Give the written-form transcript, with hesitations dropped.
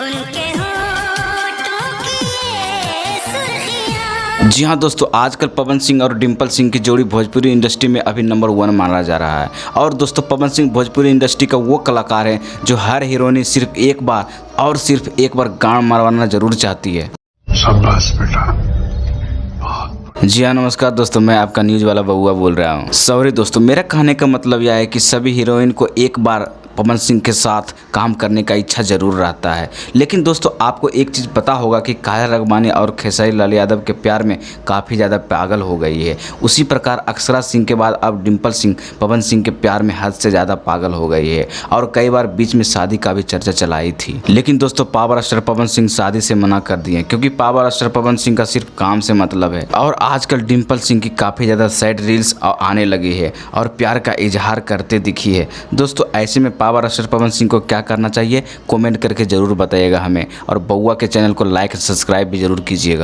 उनके होठों की ये सुर्खियां। जी हाँ दोस्तों, आजकल पवन सिंह और डिम्पल सिंह की जोड़ी भोजपुरी इंडस्ट्री में अभी नंबर 1 माना जा रहा है। और दोस्तों, पवन सिंह भोजपुरी इंडस्ट्री का वो कलाकार है जो हर हीरोइन सिर्फ एक बार और सिर्फ एक बार गांड मारवाना जरूर चाहती है। शाबाश बेटा। जी हाँ, नमस्कार दोस्तों, मैं आपका न्यूज़ वाला बउआ बोल रहा हूँ। सॉरी दोस्तों, मेरा कहने का मतलब यह है कि सभी हीरोइन को एक बार पवन सिंह के साथ काम करने का इच्छा ज़रूर रहता है। लेकिन दोस्तों, आपको एक चीज़ पता होगा कि काया रगबानी और खेसारी लाल यादव के प्यार में काफ़ी ज़्यादा पागल हो गई है। उसी प्रकार अक्षरा सिंह के बाद अब डिम्पल सिंह पवन सिंह के प्यार में हद से ज़्यादा पागल हो गई है और कई बार बीच में शादी का भी चर्चा चलाई थी। लेकिन दोस्तों, पावर स्टार पवन सिंह शादी से मना कर दिए क्योंकि पावर स्टार पवन सिंह का सिर्फ काम से मतलब है। और आजकल डिम्पल सिंह की काफ़ी ज़्यादा सैड रील्स आने लगी है और प्यार का इजहार करते दिखी है। दोस्तों, ऐसे में पावर स्टार पवन सिंह को क्या करना चाहिए, कमेंट करके ज़रूर बताइएगा हमें। और बउआ के चैनल को लाइक सब्सक्राइब भी ज़रूर कीजिएगा।